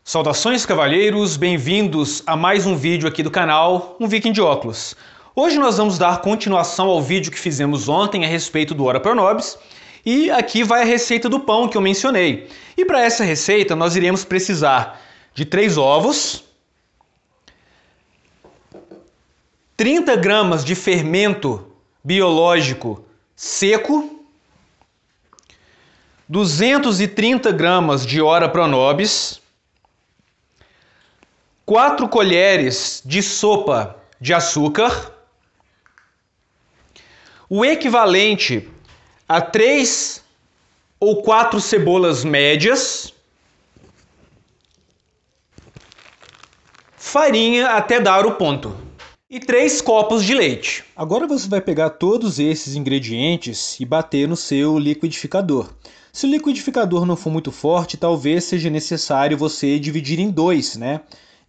Saudações, cavalheiros, bem-vindos a mais um vídeo aqui do canal, um Viking de Óculos. Hoje nós vamos dar continuação ao vídeo que fizemos ontem a respeito do Ora Pro Nobis, e aqui vai a receita do pão que eu mencionei. E para essa receita nós iremos precisar de 3 ovos, 30 gramas de fermento biológico seco, 230 gramas de Ora Pro Nobis, 4 colheres de sopa de açúcar, o equivalente a 3 ou 4 cebolas médias, farinha até dar o ponto e 3 copos de leite. Agora você vai pegar todos esses ingredientes e bater no seu liquidificador. Se o liquidificador não for muito forte, talvez seja necessário você dividir em 2, né?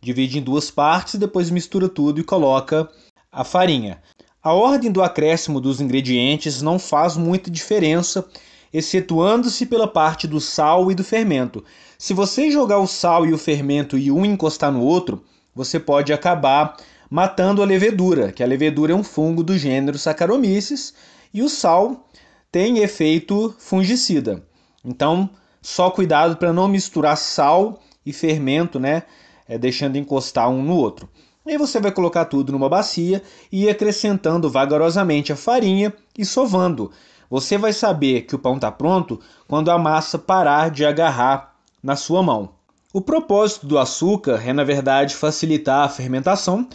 Divide em 2 partes, depois mistura tudo e coloca a farinha. A ordem do acréscimo dos ingredientes não faz muita diferença, excetuando-se pela parte do sal e do fermento. Se você jogar o sal e o fermento e um encostar no outro, você pode acabar matando a levedura, que a levedura é um fungo do gênero Saccharomyces, e o sal tem efeito fungicida. Então, só cuidado para não misturar sal e fermento, né? Deixando encostar um no outro. Aí você vai colocar tudo numa bacia e ir acrescentando vagarosamente a farinha e sovando. Você vai saber que o pão está pronto quando a massa parar de agarrar na sua mão. O propósito do açúcar é, na verdade, facilitar a fermentação,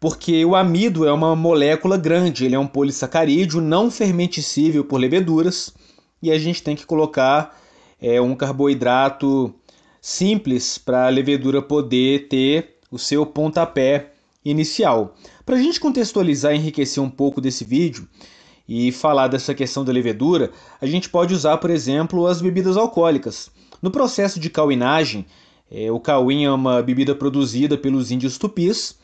porque o amido é uma molécula grande, ele é um polissacarídeo não fermenticível por leveduras, e a gente tem que colocar um carboidrato simples para a levedura poder ter o seu pontapé inicial. Para a gente contextualizar e enriquecer um pouco desse vídeo e falar dessa questão da levedura, a gente pode usar, por exemplo, as bebidas alcoólicas. No processo de cauinagem, o cauim é uma bebida produzida pelos índios tupis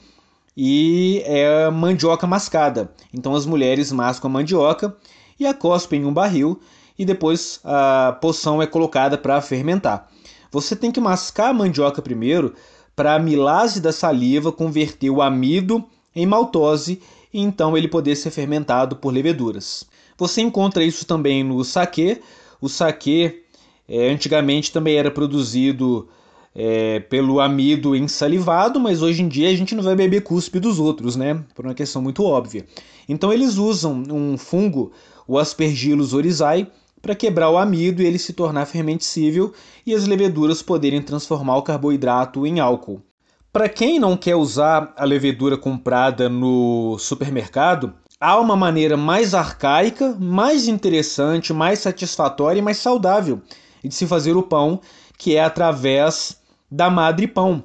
e é mandioca mascada. Então as mulheres mascam a mandioca e a cospem em um barril e depois a poção é colocada para fermentar. Você tem que mascar a mandioca primeiro para a milase da saliva converter o amido em maltose e então ele poder ser fermentado por leveduras. Você encontra isso também no saquê. O saquê antigamente também era produzido pelo amido ensalivado, mas hoje em dia a gente não vai beber cuspe dos outros, né? Por uma questão muito óbvia. Então eles usam um fungo, o Aspergillus oryzae, para quebrar o amido e ele se tornar fermentível e as leveduras poderem transformar o carboidrato em álcool. Para quem não quer usar a levedura comprada no supermercado, há uma maneira mais arcaica, mais interessante, mais satisfatória e mais saudável de se fazer o pão, que é através da madre pão.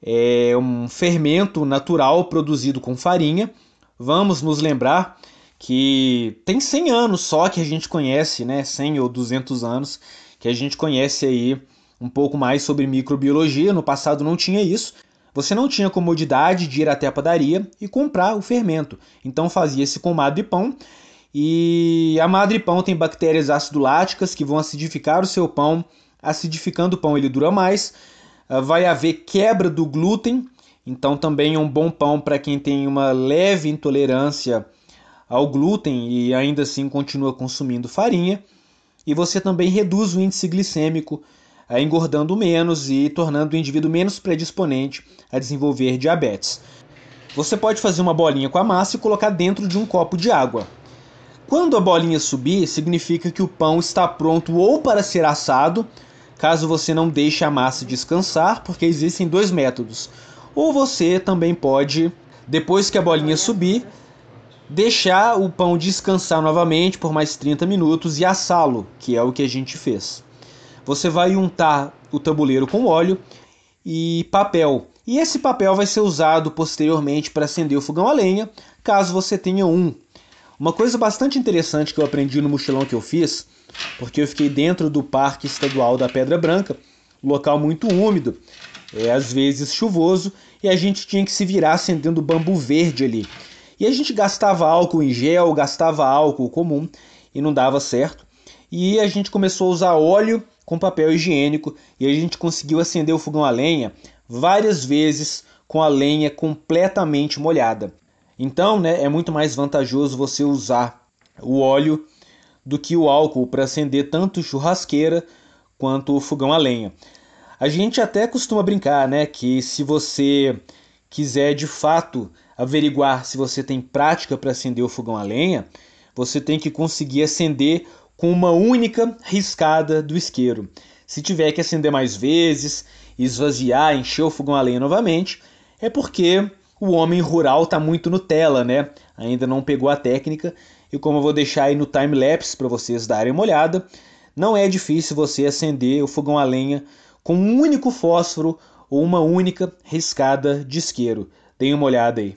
É um fermento natural produzido com farinha. Vamos nos lembrar que tem 100 anos só que a gente conhece, né? 100 ou 200 anos que a gente conhece aí um pouco mais sobre microbiologia. No passado não tinha isso. Você não tinha comodidade de ir até a padaria e comprar o fermento. Então fazia-se com madrepão. E a madrepão tem bactérias aciduláticas que vão acidificar o seu pão. Acidificando o pão ele dura mais. Vai haver quebra do glúten. Então também é um bom pão para quem tem uma leve intolerância ao glúten e ainda assim continua consumindo farinha, e você também reduz o índice glicêmico, engordando menos e tornando o indivíduo menos predisponente a desenvolver diabetes. Você pode fazer uma bolinha com a massa e colocar dentro de um copo de água. Quando a bolinha subir, significa que o pão está pronto ou para ser assado, caso você não deixe a massa descansar, porque existem 2 métodos. Ou você também pode, depois que a bolinha subir, deixar o pão descansar novamente por mais 30 minutos e assá-lo, que é o que a gente fez. Você vai untar o tabuleiro com óleo e papel. E esse papel vai ser usado posteriormente para acender o fogão a lenha, caso você tenha um. Uma coisa bastante interessante que eu aprendi no mochilão que eu fiz, porque eu fiquei dentro do Parque Estadual da Pedra Branca, local muito úmido, às vezes chuvoso, e a gente tinha que se virar acendendo bambu verde ali. E a gente gastava álcool em gel, gastava álcool comum e não dava certo. E a gente começou a usar óleo com papel higiênico e a gente conseguiu acender o fogão a lenha várias vezes com a lenha completamente molhada. Então, né, é muito mais vantajoso você usar o óleo do que o álcool para acender tanto churrasqueira quanto o fogão a lenha. A gente até costuma brincar, né, que se você quiser de fato averiguar se você tem prática para acender o fogão a lenha, você tem que conseguir acender com uma única riscada do isqueiro. Se tiver que acender mais vezes, esvaziar, encher o fogão a lenha novamente, é porque o homem rural está muito Nutella, né? Ainda não pegou a técnica, e como eu vou deixar aí no time-lapse para vocês darem uma olhada, não é difícil você acender o fogão a lenha com um único fósforo ou uma única riscada de isqueiro. Deem uma olhada aí.